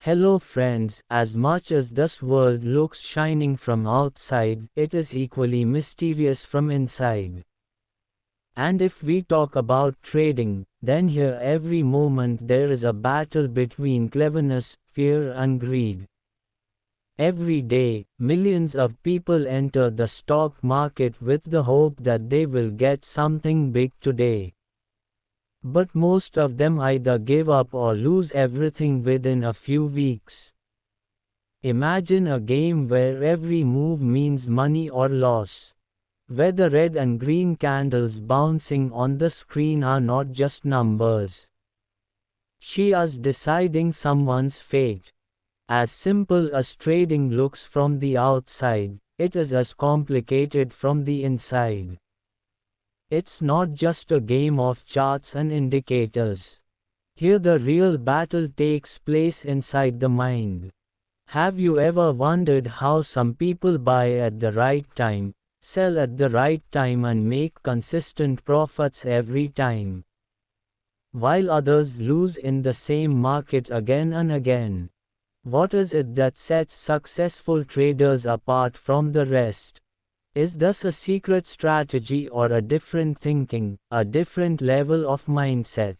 Hello friends, as much as this world looks shining from outside, it is equally mysterious from inside. And if we talk about trading, then here every moment there is a battle between cleverness, fear and greed. Every day, millions of people enter the stock market with the hope that they will get something big today. But most of them either give up or lose everything within a few weeks. Imagine a game where every move means money or loss. Where the red and green candles bouncing on the screen are not just numbers. She is deciding someone's fate. As simple as trading looks from the outside, it is as complicated from the inside. It's not just a game of charts and indicators. Here the real battle takes place inside the mind. Have you ever wondered how some people buy at the right time, sell at the right time and make consistent profits every time, while others lose in the same market again and again? What is it that sets successful traders apart from the rest? Is this a secret strategy or a different thinking, a different level of mindset?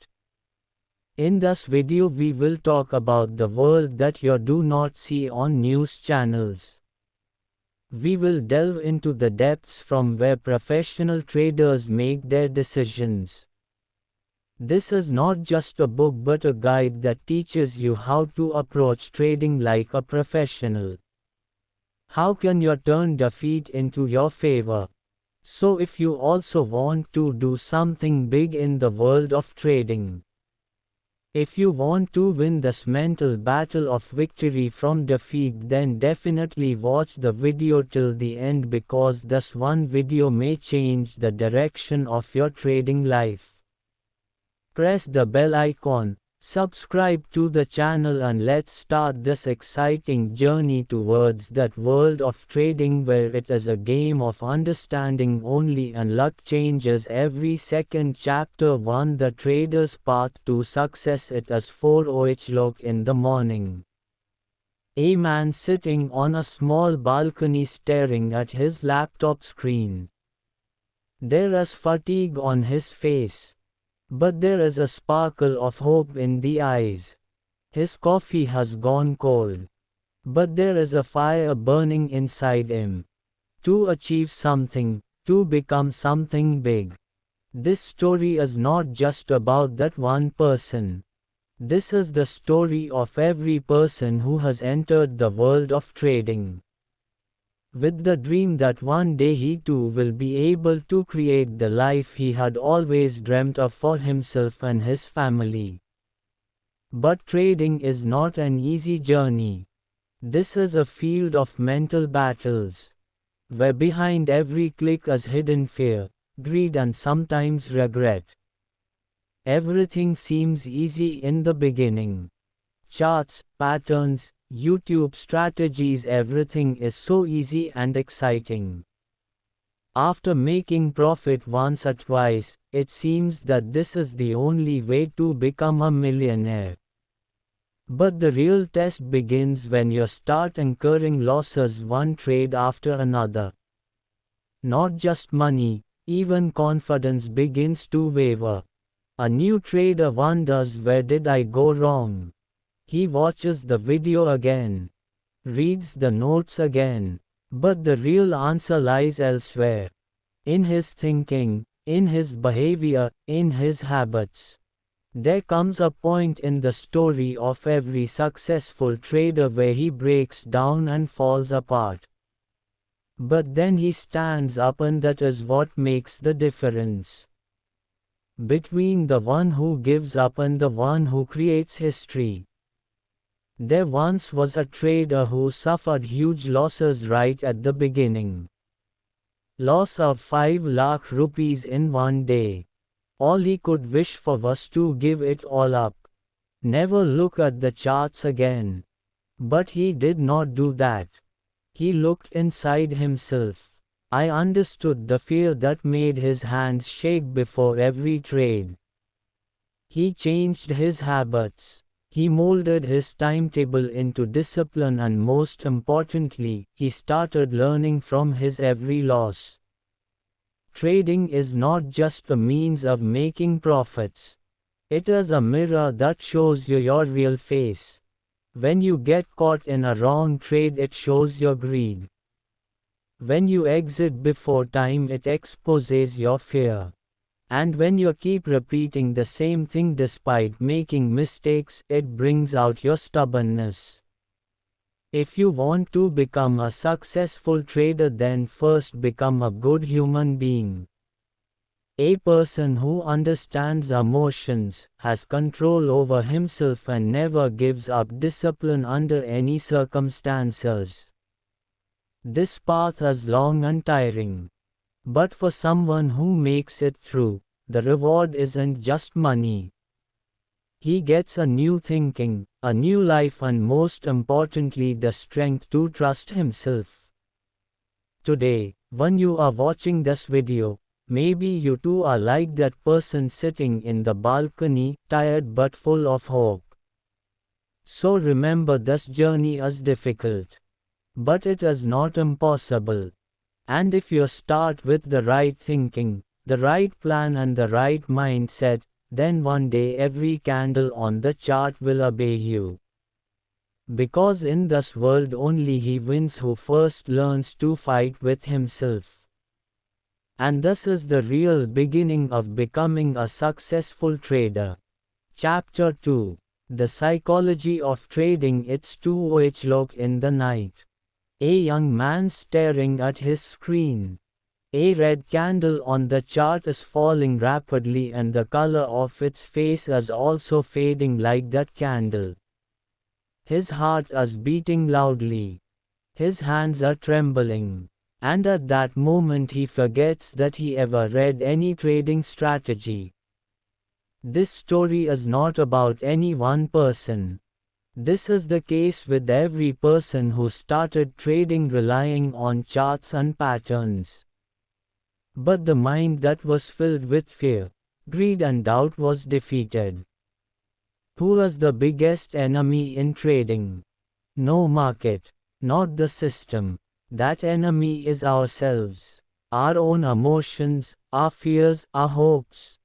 In this video we will talk about the world that you do not see on news channels. We will delve into the depths from where professional traders make their decisions. This is not just a book but a guide that teaches you how to approach trading like a professional. How can you turn defeat into your favor? So if you also want to do something big in the world of trading, if you want to win this mental battle of victory from defeat, then definitely watch the video till the end, because this one video may change the direction of your trading life. Press the bell icon, subscribe to the channel and let's start this exciting journey towards that world of trading where it is a game of understanding only and luck changes every second. Chapter 1: The Trader's Path to Success. It is 4:00 in the morning. A man sitting on a small balcony staring at his laptop screen. There is fatigue on his face, but there is a sparkle of hope in the eyes. His coffee has gone cold, but there is a fire burning inside him. To achieve something, to become something big. This story is not just about that one person. This is the story of every person who has entered the world of trading, with the dream that one day he too will be able to create the life he had always dreamt of for himself and his family. But trading is not an easy journey. This is a field of mental battles, where behind every click is hidden fear, greed and sometimes regret. Everything seems easy in the beginning. Charts, patterns, YouTube strategies, everything is so easy and exciting. After making profit once or twice, it seems that this is the only way to become a millionaire. But the real test begins when you start incurring losses one trade after another. Not just money, even confidence begins to waver. A new trader wonders, where did I go wrong? He watches the video again, reads the notes again, but the real answer lies elsewhere. In his thinking, in his behavior, in his habits. There comes a point in the story of every successful trader where he breaks down and falls apart. But then he stands up, and that is what makes the difference between the one who gives up and the one who creates history. There once was a trader who suffered huge losses right at the beginning. Loss of 5 lakh rupees in one day. All he could wish for was to give it all up. Never look at the charts again. But he did not do that. He looked inside himself. I understood the fear that made his hands shake before every trade. He changed his habits. He molded his timetable into discipline, and most importantly, he started learning from his every loss. Trading is not just a means of making profits. It is a mirror that shows you your real face. When you get caught in a wrong trade, it shows your greed. When you exit before time, it exposes your fear. And when you keep repeating the same thing despite making mistakes, it brings out your stubbornness. If you want to become a successful trader, then first become a good human being. A person who understands emotions, has control over himself, and never gives up discipline under any circumstances. This path is long and tiring. But for someone who makes it through, the reward isn't just money. He gets a new thinking, a new life, and most importantly, the strength to trust himself. Today, when you are watching this video, maybe you too are like that person sitting in the balcony, tired but full of hope. So remember, this journey is difficult. But it is not impossible. And if you start with the right thinking, the right plan, and the right mindset, then one day every candle on the chart will obey you. Because in this world only he wins who first learns to fight with himself. And this is the real beginning of becoming a successful trader. Chapter 2. The Psychology of Trading. It's 2:00 in the night. A young man staring at his screen. A red candle on the chart is falling rapidly, and the color of its face is also fading like that candle. His heart is beating loudly. His hands are trembling. And at that moment he forgets that he ever read any trading strategy. This story is not about any one person. This is the case with every person who started trading relying on charts and patterns. But the mind that was filled with fear, greed, and doubt was defeated. Who is the biggest enemy in trading? No market, not the system. That enemy is ourselves, our own emotions, our fears, our hopes.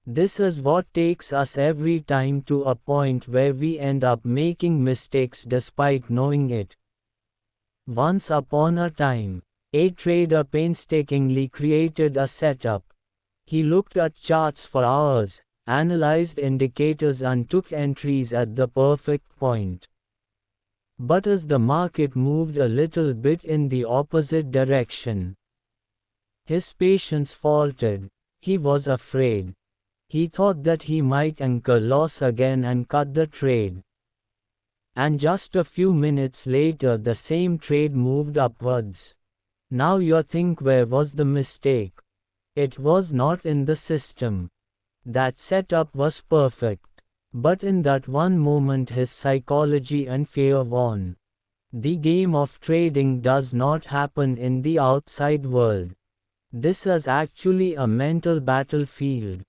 This is what takes us every time to a point where we end up making mistakes despite knowing it. Once upon a time, a trader painstakingly created a setup. He looked at charts for hours, analyzed indicators, and took entries at the perfect point. But as the market moved a little bit in the opposite direction, his patience faltered. He was afraid. He thought that he might incur loss again and cut the trade. And just a few minutes later the same trade moved upwards. Now you think, where was the mistake? It was not in the system. That setup was perfect. But in that one moment his psychology and fear won. The game of trading does not happen in the outside world. This is actually a mental battlefield,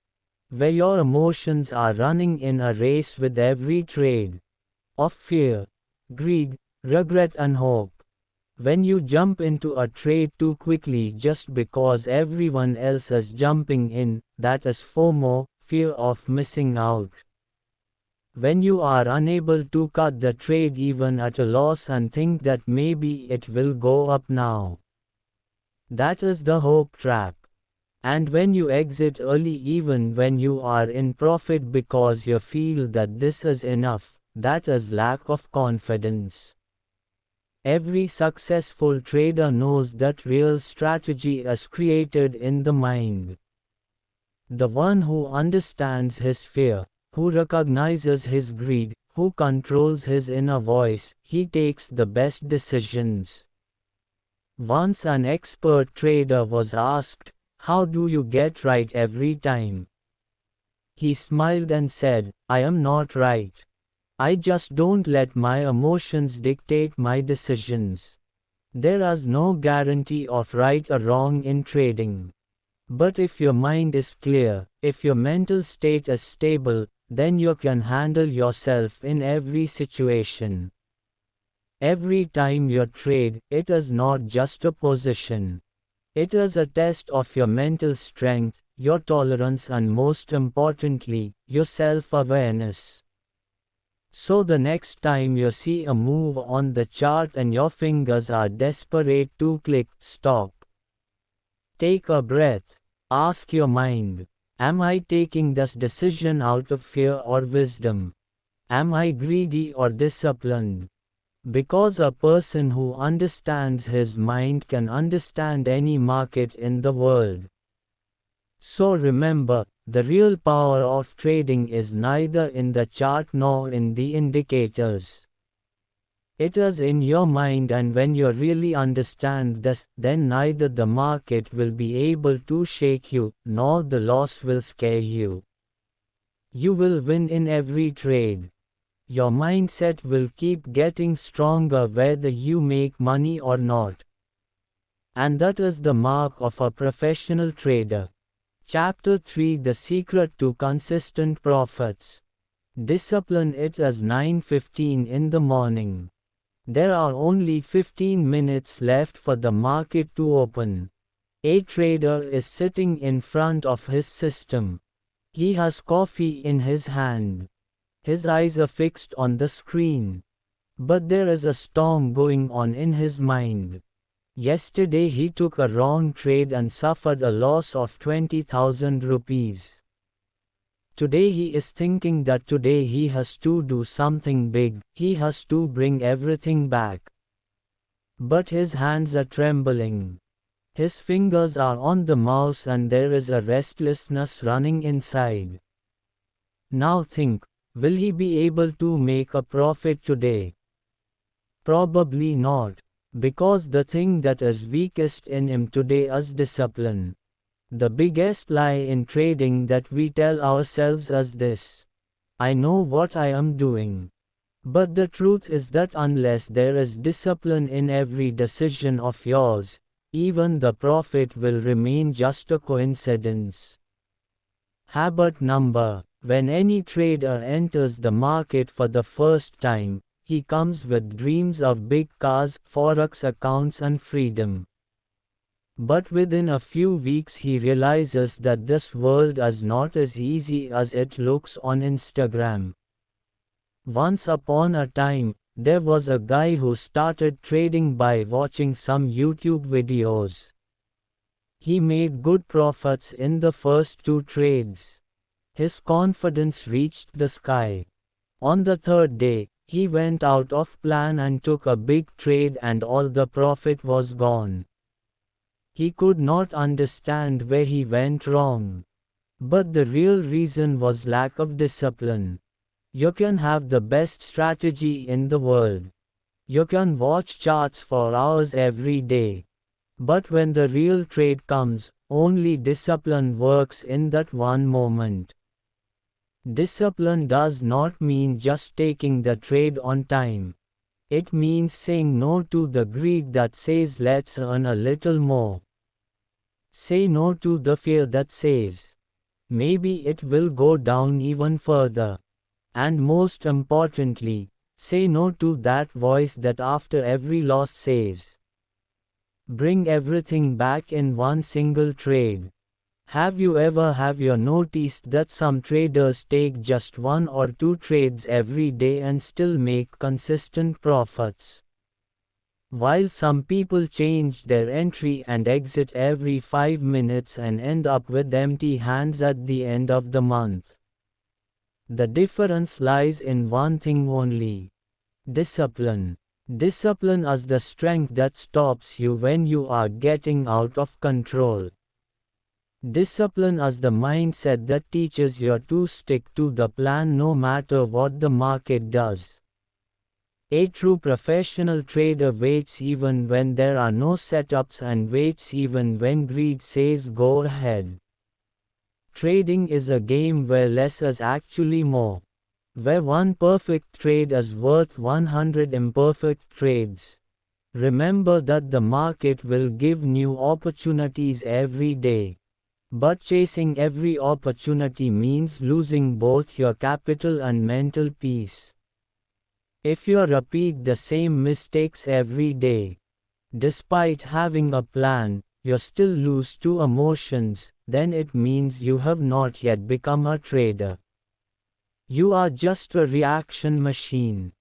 where your emotions are running in a race with every trade. Of fear, greed, regret, and hope. When you jump into a trade too quickly just because everyone else is jumping in, that is FOMO, fear of missing out. When you are unable to cut the trade even at a loss and think that maybe it will go up now, that is the hope trap. And when you exit early even when you are in profit because you feel that this is enough, that is lack of confidence. Every successful trader knows that real strategy is created in the mind. The one who understands his fear, who recognizes his greed, who controls his inner voice, he takes the best decisions. Once an expert trader was asked, "How do you get right every time?" He smiled and said, "I am not right. I just don't let my emotions dictate my decisions." There is no guarantee of right or wrong in trading. But if your mind is clear, if your mental state is stable, then you can handle yourself in every situation. Every time you trade, it is not just a position. It is a test of your mental strength, your tolerance, and most importantly, your self-awareness. So the next time you see a move on the chart and your fingers are desperate to click stop, take a breath. Ask your mind, am I taking this decision out of fear or wisdom? Am I greedy or disciplined? Because a person who understands his mind can understand any market in the world. So remember, the real power of trading is neither in the chart nor in the indicators. It is in your mind, and when you really understand this, then neither the market will be able to shake you, nor the loss will scare you. You will win in every trade. Your mindset will keep getting stronger whether you make money or not. And that is the mark of a professional trader. Chapter 3: The Secret to Consistent Profits. Discipline. It is 9:15 in the morning. There are only 15 minutes left for the market to open. A trader is sitting in front of his system. He has coffee in his hand. His eyes are fixed on the screen. But there is a storm going on in his mind. Yesterday he took a wrong trade and suffered a loss of 20,000 rupees. Today he is thinking that today he has to do something big, he has to bring everything back. But his hands are trembling. His fingers are on the mouse and there is a restlessness running inside. Now think, will he be able to make a profit today? Probably not. Because the thing that is weakest in him today is discipline. The biggest lie in trading that we tell ourselves is this: I know what I am doing. But the truth is that unless there is discipline in every decision of yours, even the profit will remain just a coincidence. Habit number: when any trader enters the market for the first time, he comes with dreams of big cars, forex accounts, and freedom. But within a few weeks he realizes that this world is not as easy as it looks on Instagram. Once upon a time, there was a guy who started trading by watching some YouTube videos. He made good profits in the first 2 trades. His confidence reached the sky. On the 3rd day, he went out of plan and took a big trade and all the profit was gone. He could not understand where he went wrong. But the real reason was lack of discipline. You can have the best strategy in the world. You can watch charts for hours every day. But when the real trade comes, only discipline works in that one moment. Discipline does not mean just taking the trade on time. It means saying no to the greed that says let's earn a little more. Say no to the fear that says maybe it will go down even further. And most importantly, say no to that voice that after every loss says bring everything back in one single trade. Have you noticed that some traders take just 1 or 2 trades every day and still make consistent profits? While some people change their entry and exit every 5 minutes and end up with empty hands at the end of the month. The difference lies in one thing only: discipline. Discipline is the strength that stops you when you are getting out of control. Discipline is the mindset that teaches you to stick to the plan no matter what the market does. A true professional trader waits even when there are no setups and waits even when greed says go ahead. Trading is a game where less is actually more. Where one perfect trade is worth 100 imperfect trades. Remember that the market will give new opportunities every day. But chasing every opportunity means losing both your capital and mental peace. If you repeat the same mistakes every day, despite having a plan, you still lose to emotions, then it means you have not yet become a trader. You are just a reaction machine.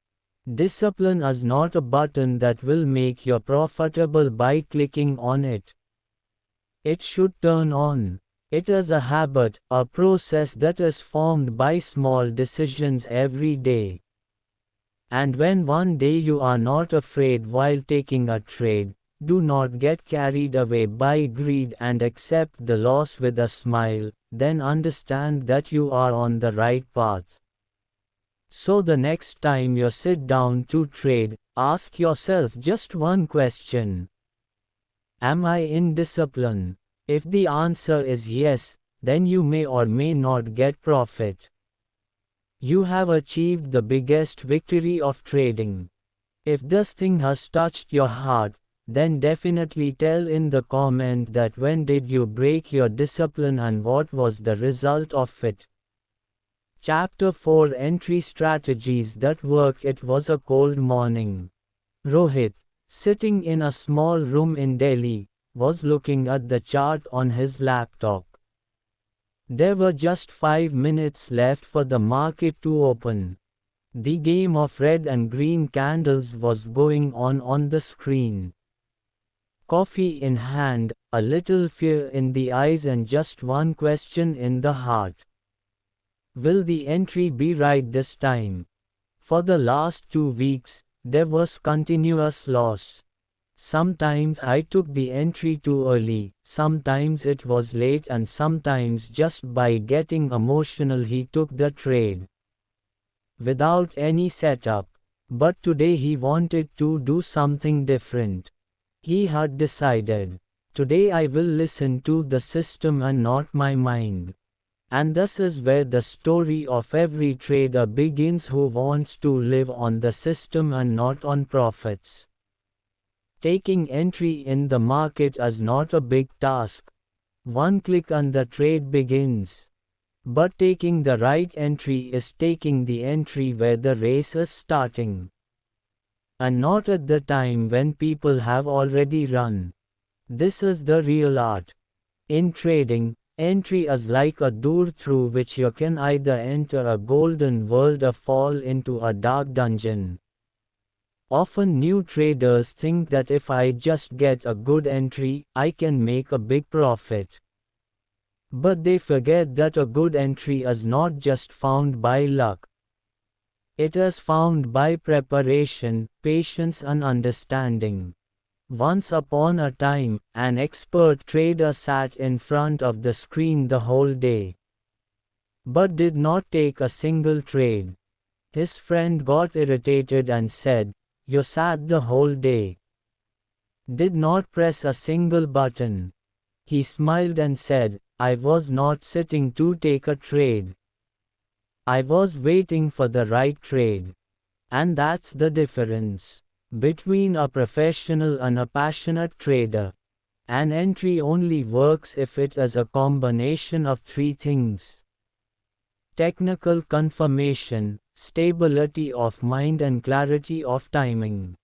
Discipline is not a button that will make you profitable by clicking on it. It should turn on. It is a habit, a process that is formed by small decisions every day. And when one day you are not afraid while taking a trade, do not get carried away by greed and accept the loss with a smile, then understand that you are on the right path. So the next time you sit down to trade, ask yourself just one question. Am I in discipline? If the answer is yes, then you may or may not get profit. You have achieved the biggest victory of trading. If this thing has touched your heart, then definitely tell in the comment that when did you break your discipline and what was the result of it. Chapter 4 Entry Strategies That Work. It was a cold morning. Rohit, sitting in a small room in Delhi, was looking at the chart on his laptop. There were just 5 minutes left for the market to open. The game of red and green candles was going on the screen. Coffee in hand, a little fear in the eyes and just one question in the heart. Will the entry be right this time? For the last 2 weeks, there was continuous loss. Sometimes I took the entry too early, sometimes it was late and sometimes just by getting emotional he took the trade. Without any setup. But today he wanted to do something different. He had decided, today I will listen to the system and not my mind. And this is where the story of every trader begins who wants to live on the system and not on profits. Taking entry in the market is not a big task. One click and the trade begins. But taking the right entry is taking the entry where the race is starting. And not at the time when people have already run. This is the real art. In trading, entry is like a door through which you can either enter a golden world or fall into a dark dungeon. Often new traders think that if I just get a good entry, I can make a big profit. But they forget that a good entry is not just found by luck. It is found by preparation, patience and understanding. Once upon a time, an expert trader sat in front of the screen the whole day, but did not take a single trade. His friend got irritated and said, "You sat the whole day. Did not press a single button." He smiled and said, "I was not sitting to take a trade. I was waiting for the right trade." And that's the difference between a professional and a passionate trader. An entry only works if it is a combination of 3 things: technical confirmation, stability of mind and clarity of timing.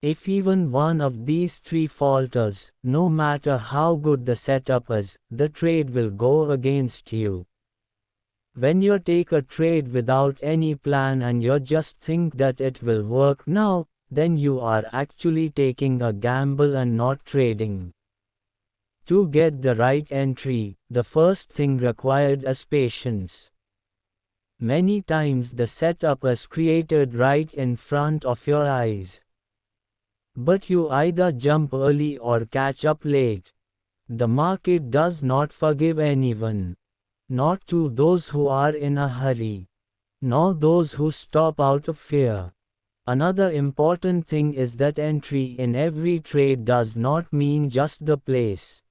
If even one of these 3 falters, no matter how good the setup is, the trade will go against you. When you take a trade without any plan and you just think that it will work now, then you are actually taking a gamble and not trading. To get the right entry, the first thing required is patience. Many times the setup is created right in front of your eyes. But you either jump early or catch up late. The market does not forgive anyone. Not to those who are in a hurry, nor those who stop out of fear. Another important thing is that entry in every trade does not mean just the place.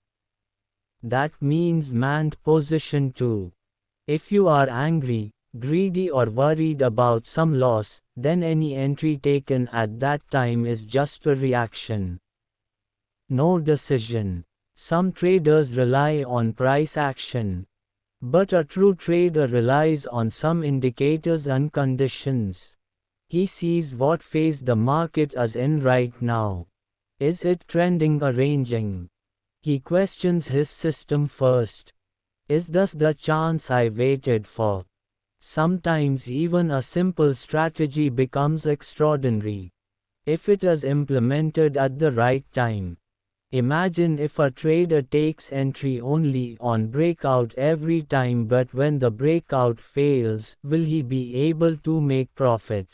That means manned position too. If you are angry, greedy or worried about some loss, then any entry taken at that time is just a reaction. No decision. Some traders rely on price action. But a true trader relies on some indicators and conditions. He sees what phase the market is in right now. Is it trending or ranging? He questions his system first. Is this the chance I waited for? Sometimes even a simple strategy becomes extraordinary if it is implemented at the right time. Imagine if a trader takes entry only on breakout every time, but when the breakout fails, will he be able to make profit?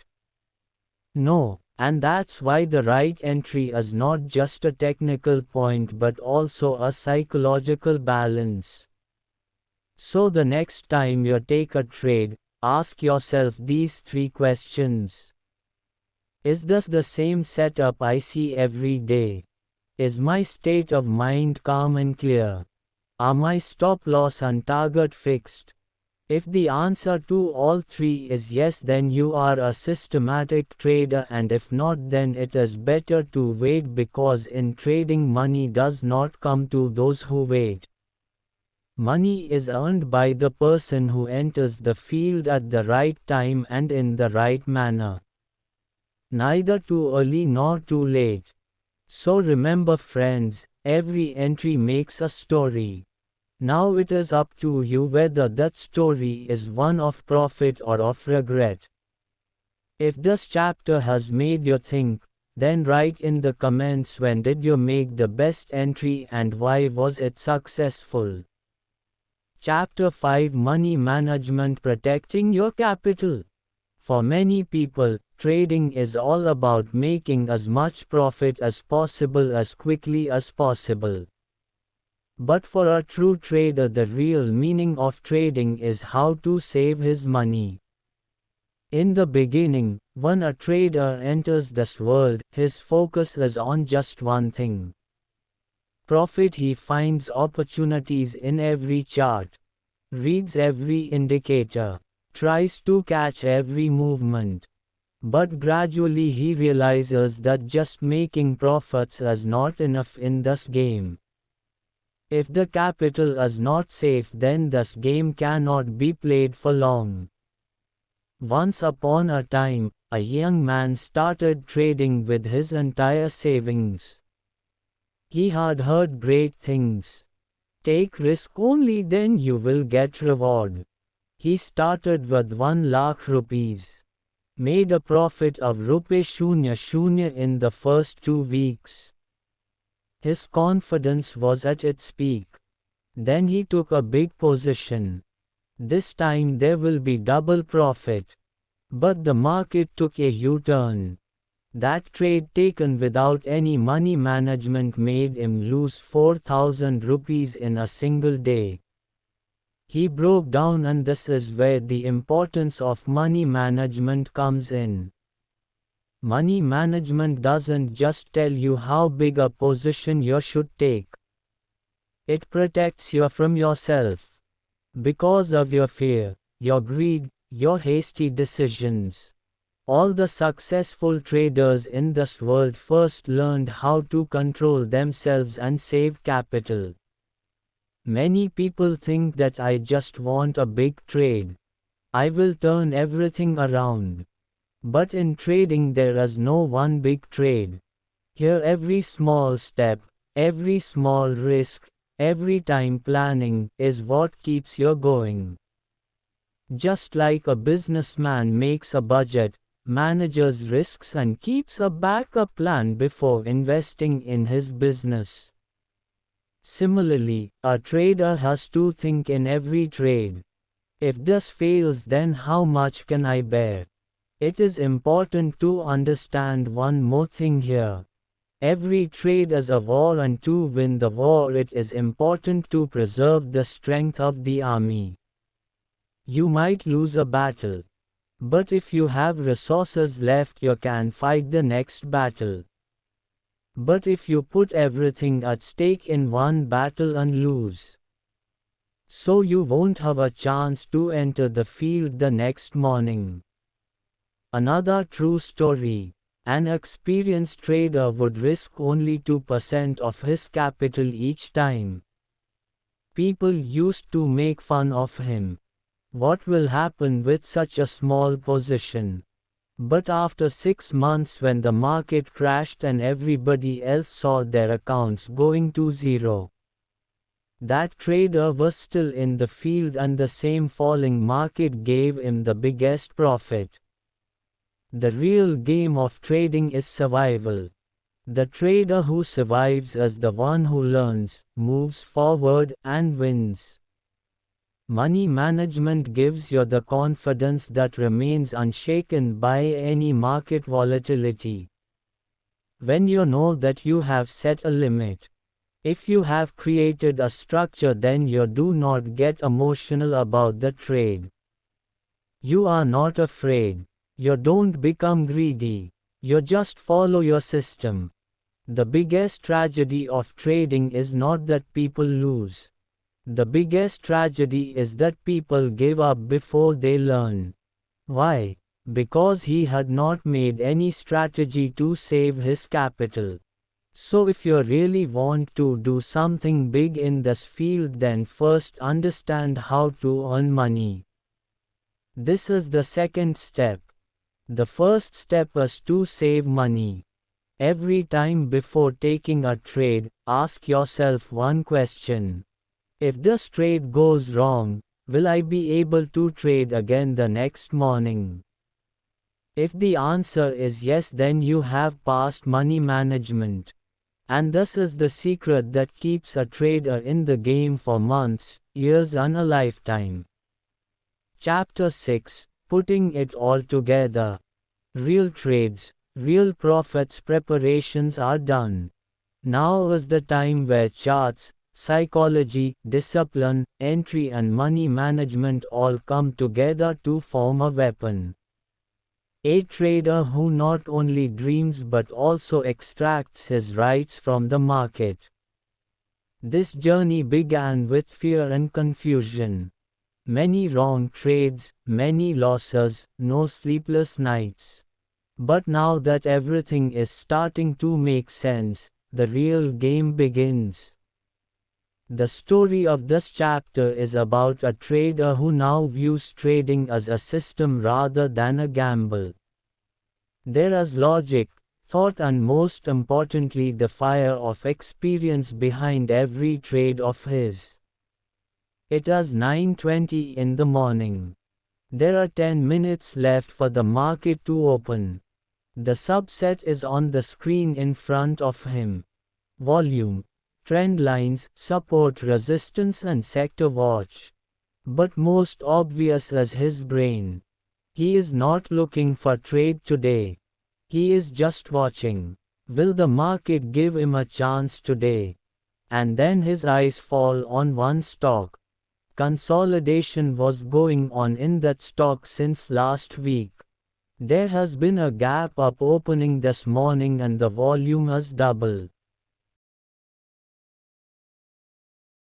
No, and that's why the right entry is not just a technical point but also a psychological balance. So the next time you take a trade, ask yourself these three questions. Is this the same setup I see every day? Is my state of mind calm and clear? Are my stop loss and target fixed? If the answer to all three is yes, then you are a systematic trader, and if not, then it is better to wait, because in trading money does not come to those who wait. Money is earned by the person who enters the field at the right time and in the right manner. Neither too early nor too late. So remember friends, every entry makes a story. Now it is up to you whether that story is one of profit or of regret. If this chapter has made you think, then write in the comments when did you make the best entry and why was it successful. Chapter 5: Money Management: Protecting Your Capital. For many people, trading is all about making as much profit as possible as quickly as possible. But for a true trader, the real meaning of trading is how to save his money. In the beginning, when a trader enters this world, his focus is on just one thing: profit. He finds opportunities in every chart, reads every indicator, tries to catch every movement. But gradually he realizes that just making profits is not enough in this game. If the capital is not safe, then this game cannot be played for long. Once upon a time, a young man started trading with his entire savings. He had heard great things. Take risk only, then you will get reward. He started with 1 lakh rupees. Made a profit of ₹0.00 in the first 2 weeks. His confidence was at its peak. Then he took a big position. This time there will be double profit. But the market took a U-turn. That trade taken without any money management made him lose 4,000 rupees in a single day. He broke down, and this is where the importance of money management comes in. Money management doesn't just tell you how big a position you should take. It protects you from yourself. Because of your fear, your greed, your hasty decisions. All the successful traders in this world first learned how to control themselves and save capital. Many people think that I just want a big trade. I will turn everything around. But in trading there is no one big trade. Here every small step, every small risk, every time planning is what keeps you going. Just like a businessman makes a budget, manages risks and keeps a backup plan before investing in his business. Similarly, a trader has to think in every trade. If this fails, then how much can I bear? It is important to understand one more thing here. Every trade is a war, and to win the war it is important to preserve the strength of the army. You might lose a battle. But if you have resources left, you can fight the next battle. But if you put everything at stake in one battle and lose, so you won't have a chance to enter the field the next morning. Another true story. An experienced trader would risk only 2% of his capital each time. People used to make fun of him. What will happen with such a small position? But after 6 months, when the market crashed and everybody else saw their accounts going to zero, that trader was still in the field and the same falling market gave him the biggest profit. The real game of trading is survival. The trader who survives is the one who learns, moves forward, and wins. Money management gives you the confidence that remains unshaken by any market volatility. When you know that you have set a limit. If you have created a structure, then you do not get emotional about the trade. You are not afraid. You don't become greedy. You just follow your system. The biggest tragedy of trading is not that people lose. The biggest tragedy is that people give up before they learn. Why? Because he had not made any strategy to save his capital. So if you really want to do something big in this field, then first understand how to earn money. This is the second step. The first step is to save money. Every time before taking a trade, ask yourself one question. If this trade goes wrong, will I be able to trade again the next morning? If the answer is yes, then you have passed money management. And this is the secret that keeps a trader in the game for months, years, and a lifetime. Chapter 6: Putting it all together. Real trades, real profits. Preparations are done. Now is the time where charts, psychology, discipline, entry, and money management all come together to form a weapon. A trader who not only dreams but also extracts his rights from the market. This journey began with fear and confusion. Many wrong trades, many losses, no sleepless nights. But now that everything is starting to make sense, the real game begins. The story of this chapter is about a trader who now views trading as a system rather than a gamble. There is logic, thought, and most importantly the fire of experience behind every trade of his. It is 9:20 in the morning. There are 10 minutes left for the market to open. The subset is on the screen in front of him. Volume, trend lines, support, resistance, and sector watch. But most obvious is his brain. He is not looking for trade today. He is just watching. Will the market give him a chance today? And then his eyes fall on one stock. Consolidation was going on in that stock since last week. There has been a gap up opening this morning and the volume has doubled.